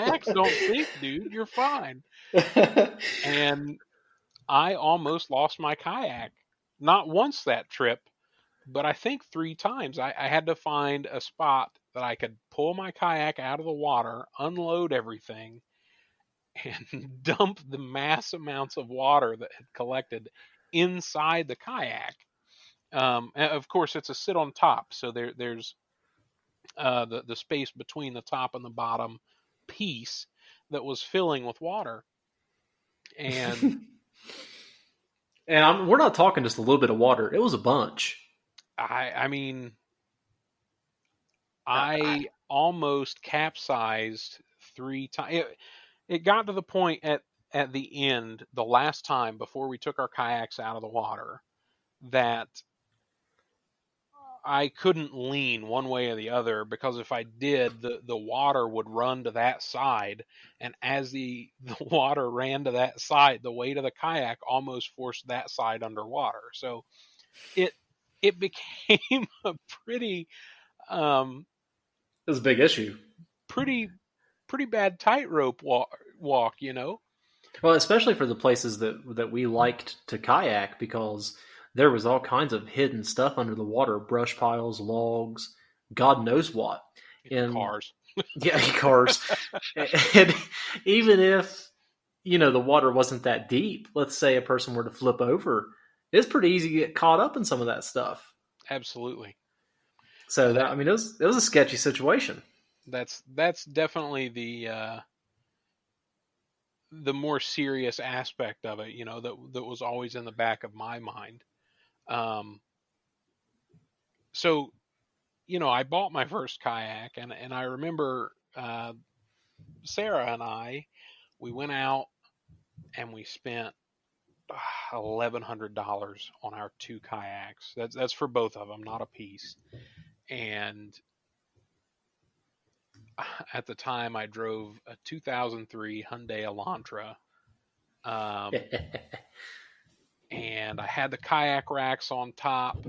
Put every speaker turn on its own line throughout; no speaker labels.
Kayaks don't sink, dude. You're fine. And I almost lost my kayak. Not once that trip, but I think 3 times. I had to find a spot that I could pull my kayak out of the water, unload everything, and dump the mass amounts of water that had collected inside the kayak. And of course, it's a sit on top, so there's the space between the top and the bottom piece that was filling with water. And
And we're not talking just a little bit of water. It was a bunch.
I mean,
I,
I almost capsized 3 times. It got to the point at the end, the last time before we took our kayaks out of the water, that I couldn't lean one way or the other, because if I did, the water would run to that side, and as the water ran to that side, the weight of the kayak almost forced that side underwater. So it it became a um
it was a big issue.
pretty pretty bad tightrope walk, you know.
Well, especially for the places that we liked to kayak, because there was all kinds of hidden stuff under the water, brush piles, logs, God knows what. And
Cars.
yeah, cars. And even if, the water wasn't that deep, let's say a person were to flip over, it's pretty easy to get caught up in some of that stuff.
Absolutely.
So that, I mean, it was a sketchy situation.
That's definitely the more serious aspect of it, that was always in the back of my mind. So, I bought my first kayak, and I remember Sarah and we went out and we spent $1,100 on our 2 kayaks. That's for both of them, not a piece. And at the time, I drove a 2003 Hyundai Elantra, and I had the kayak racks on top,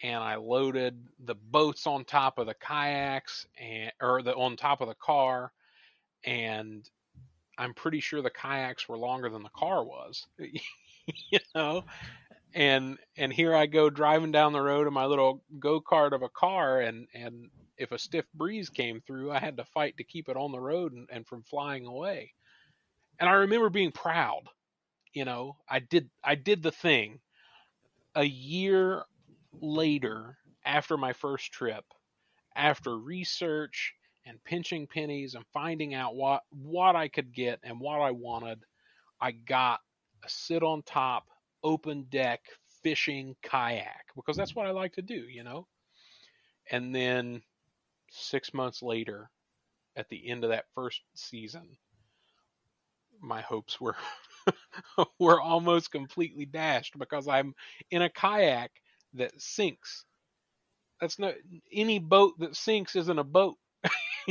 and I loaded the boats on top of the kayaks, on top of the car, and I'm pretty sure the kayaks were longer than the car was, you know. And here I go driving down the road in my little go-kart of a car, and if a stiff breeze came through, I had to fight to keep it on the road and from flying away. And I remember being proud. I did the thing. A year later, after my first trip, after research and pinching pennies and finding out what I could get and what I wanted, I got a sit on top, open deck fishing kayak, because that's what I like to do. And then 6 months later, at the end of that first season, my hopes were were almost completely dashed, because I'm in a kayak that sinks. That's not Any boat that sinks isn't a boat.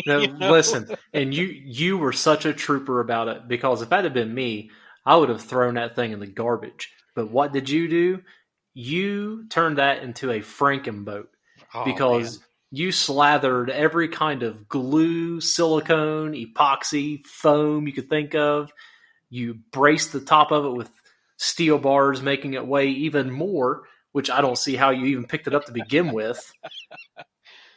No,
you know?
listen, and you were such a trooper about it, because if that had been me, I would have thrown that thing in the garbage. But what did you do? You turned that into a Frankenboat,
Oh
because
man.
you slathered every kind of glue, silicone, epoxy, foam you could think of. You braced the top of it with steel bars, making it weigh even more, which I don't see how you even picked it up to begin with.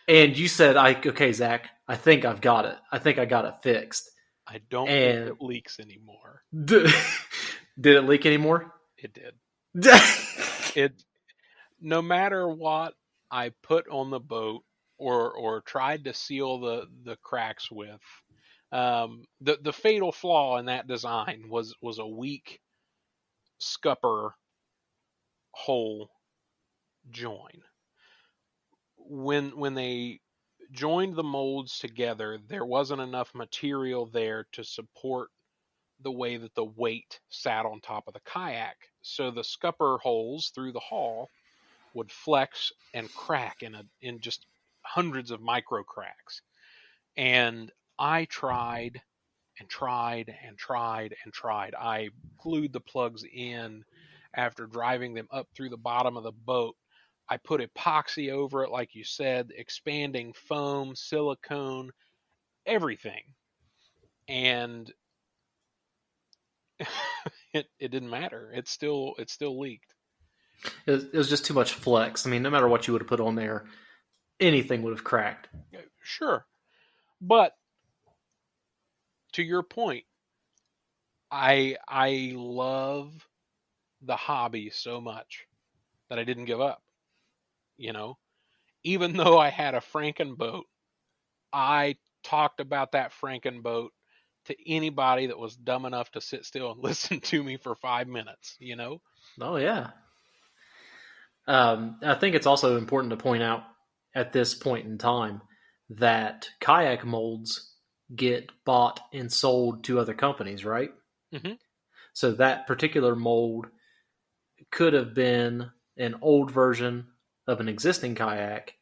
And you said, okay, Zach, I think I've got it. I think I got it fixed.
I don't think
And
it leaks anymore.
did it leak anymore?
It did. It No matter what I put on the boat, or tried to seal the cracks with, the fatal flaw in that design was a weak scupper hole join. When they joined the molds together, there wasn't enough material there to support the way that the weight sat on top of the kayak. So the scupper holes through the hull would flex and crack in just hundreds of micro cracks. And I tried and tried and tried and tried. I glued the plugs in after driving them up through the bottom of the boat. I put epoxy over it, like you said, expanding foam, silicone, everything. and it didn't matter. It still leaked.
It was just too much flex. I mean, no matter what you would have put on there, anything would have cracked.
Sure, but to your point, I love the hobby so much that I didn't give up. You know, even though I had a Franken boat, I talked about that Franken boat to anybody that was dumb enough to sit still and listen to me for 5 minutes.
Oh yeah. I think it's also important to point out at this point in time that kayak molds get bought and sold to other companies, right?
Hmm.
So that particular mold could have been an old version of an existing kayak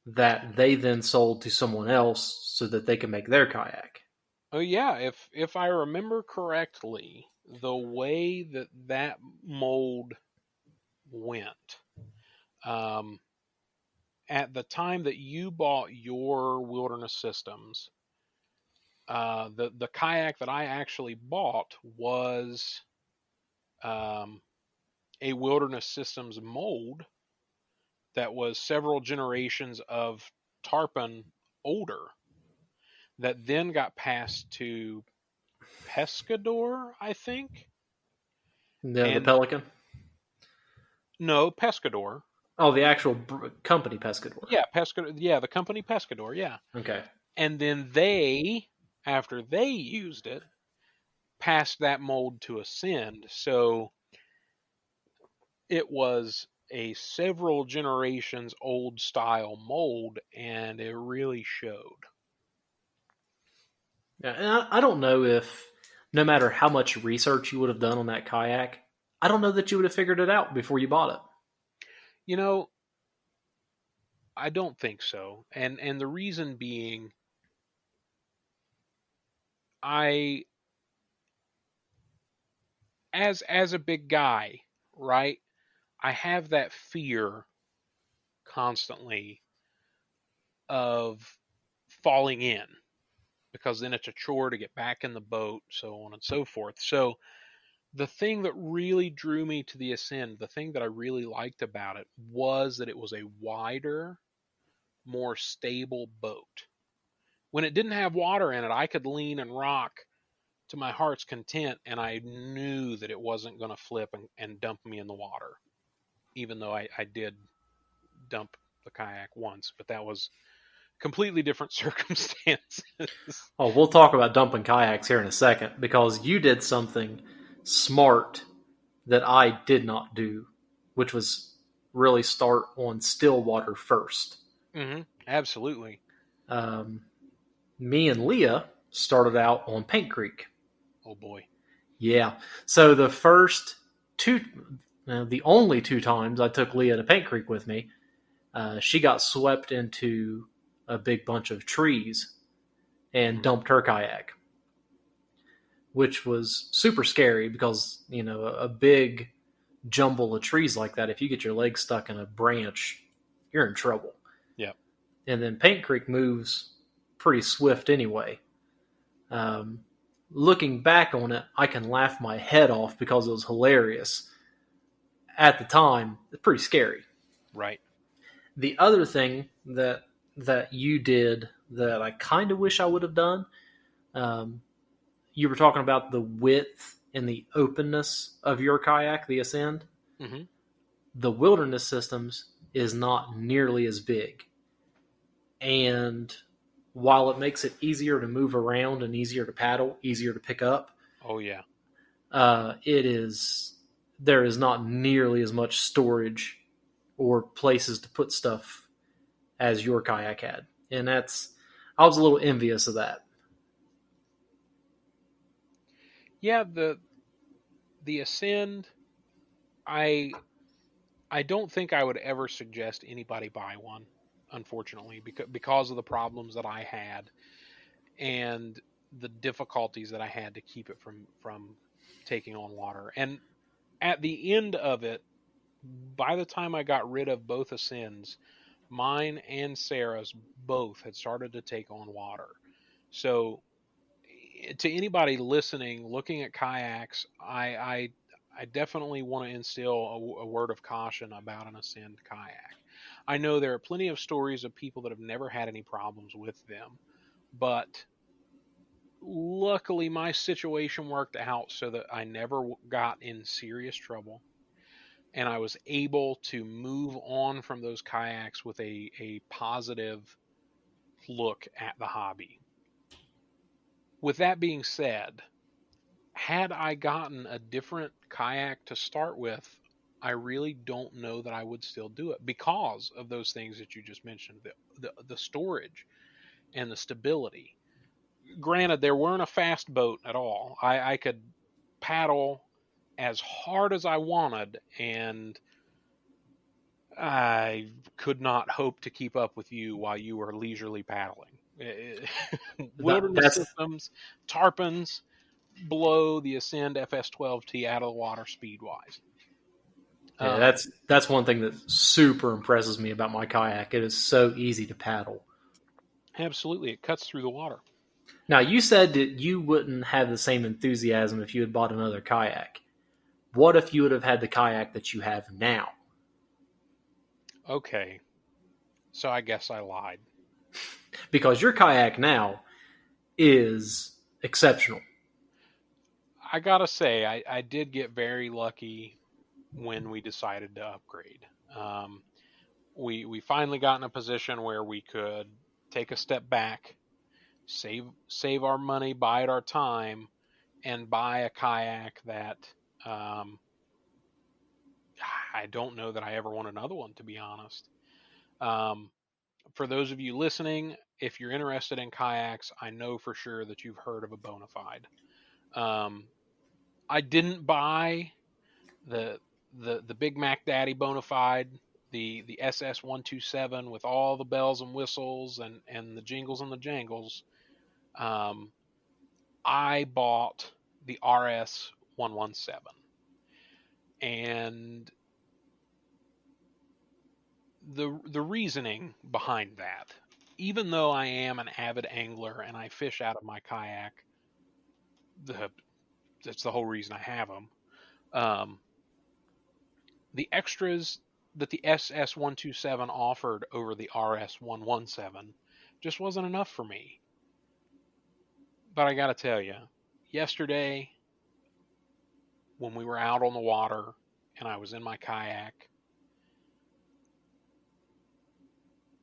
that they then sold to someone else so that they can make their kayak.
Oh yeah, if I remember correctly, the way that mold went, um, at the time that you bought your wilderness systems, the kayak that I actually bought was um, a wilderness systems mold that was several generations of tarpon older that then got passed to Pescador, I think.
The
And
Pelican.
no, Pescador.
Oh, the actual company Pescador.
Yeah, Pescador. Yeah, the company Pescador. Yeah.
Okay.
And then after they used it, passed that mold to Ascend. So it was a several generations old style mold, and it really showed.
Yeah, and I don't know if, no matter how much research you would have done on that kayak, I don't know that you would have figured it out before you bought it.
You know, I don't think so. And the reason being, I as a big guy, right? I have that fear constantly of falling in because then it's a chore to get back in the boat, so on and so forth. So the thing that really drew me to the Ascend, the thing that I really liked about it was that it was a wider, more stable boat. When it didn't have water in it, I could lean and rock to my heart's content, and I knew that it wasn't going to flip and dump me in the water, even though I did dump the kayak once, but that was completely different circumstances.
Oh, we'll talk about dumping kayaks here in a second because you did something smart that I did not do, which was really start on still water first.
Absolutely.
Um, Me and Leah started out on Paint Creek.
Oh boy.
Yeah. So the first two, the only two times I took Leah to Paint Creek with me, she got swept into a big bunch of trees and
Hmm.
dumped her kayak, which was super scary because, a big jumble of trees like that, if you get your leg stuck in a branch, you're in trouble.
Yeah.
And then Paint Creek moves pretty swift anyway. Um, Looking back on it, I can laugh my head off because it was hilarious. At the time, it's pretty scary.
Right.
The other thing that you did that I kind of wish I would have done, um, you were talking about the width and the openness of your kayak, the Ascend.
Hmm.
The Wilderness Systems is not nearly as big. And while it makes it easier to move around and easier to paddle, easier to pick up,
Oh yeah.
there is not nearly as much storage or places to put stuff as your kayak had. And I was a little envious of that.
Yeah. The Ascend. I I don't think I would ever suggest anybody buy one, unfortunately, because of the problems that I had and the difficulties that I had to keep it from taking on water. And at the end of it, by the time I got rid of both Ascends, mine and Sarah's both had started to take on water. So to anybody listening, looking at kayaks, I definitely want to instill a word of caution about an Ascend kayak. I know there are plenty of stories of people that have never had any problems with them, but luckily my situation worked out so that I never got in serious trouble, and I was able to move on from those kayaks with a positive look at the hobby. With that being said, had I gotten a different kayak to start with, I really don't know that I would still do it because of those things that you just mentioned, the storage and the stability. Granted, there weren't a fast boat at all. I could paddle as hard as I wanted, and I could not hope to keep up with you while you were leisurely paddling. Wilderness
That's
systems, tarpons, blow the Ascend FS12T out of the water speed wise.
yeah, that's one thing that super impresses me about my kayak. It is so easy to paddle.
Absolutely, it cuts through the water.
Now, you said that you wouldn't have the same enthusiasm if you had bought another kayak. What if you would have had the kayak that you have now?
Okay, so I guess I lied.
Because your kayak now is exceptional.
I gotta say, I did get very lucky when we decided to upgrade. We finally got in a position where we could take a step back, save our money, bide our time, and buy a kayak that I don't know that I ever want another one, to be honest. For those of you listening, if you're interested in kayaks, I know for sure that you've heard of a Bonafide. I didn't buy the Big Mac Daddy Bonafide, the SS127 with all the bells and whistles and the jingles and the jangles. I bought the RS117, and the reasoning behind that, even though I am an avid angler and I fish out of my kayak, that's the whole reason I have them. The extras that the SS127 offered over the RS117 just wasn't enough for me. But I gotta tell you, yesterday when we were out on the water and I was in my kayak,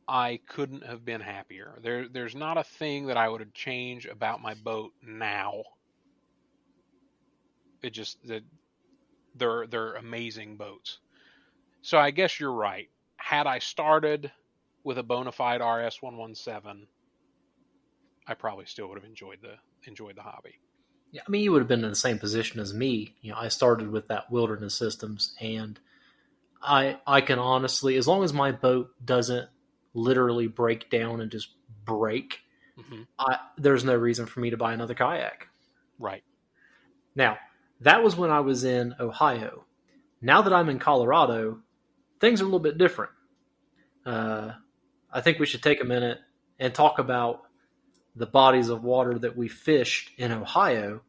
I couldn't have been happier. There's not a thing that I would change about my boat now. It just that they're amazing boats. So I guess you're right. Had I started with a Bonafide RS117, I probably still would have enjoyed the hobby.
Yeah, I mean, you would have been in the same position as me. You know, I started with that Wilderness Systems, and I can honestly, as long as my boat doesn't literally break down and just break,
Mm-hmm.
there's no reason for me to buy another kayak.
Right.
Now, that was when I was in Ohio. Now that I'm in Colorado, things are a little bit different. I think we should take a minute and talk about the bodies of water that we fished in Ohio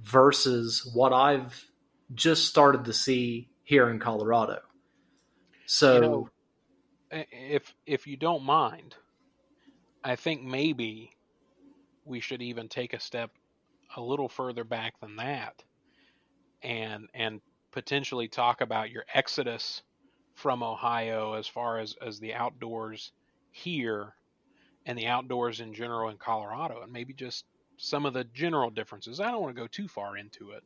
versus what I've just started to see here in Colorado. So,
if you don't mind, I think maybe we should even take a step a little further back than that, and potentially talk about your exodus from Ohio as far as the outdoors here and the outdoors in general in Colorado, and maybe just some of the general differences. I don't want to go too far into it,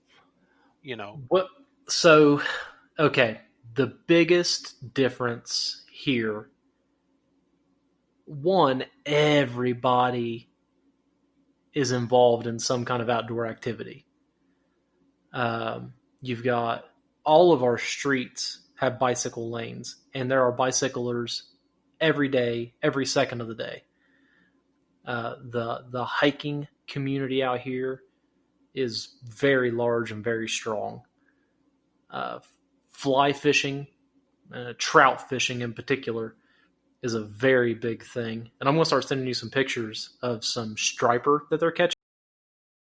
you know.
what? So, okay, the biggest difference here, one, everybody is involved in some kind of outdoor activity. You've got all of our streets have bicycle lanes, and there are bicyclers every day, every second of the day. The hiking community out here is very large and very strong. Fly fishing, trout fishing in particular, is a very big thing. And I'm going to start sending you some pictures of some striper that they're catching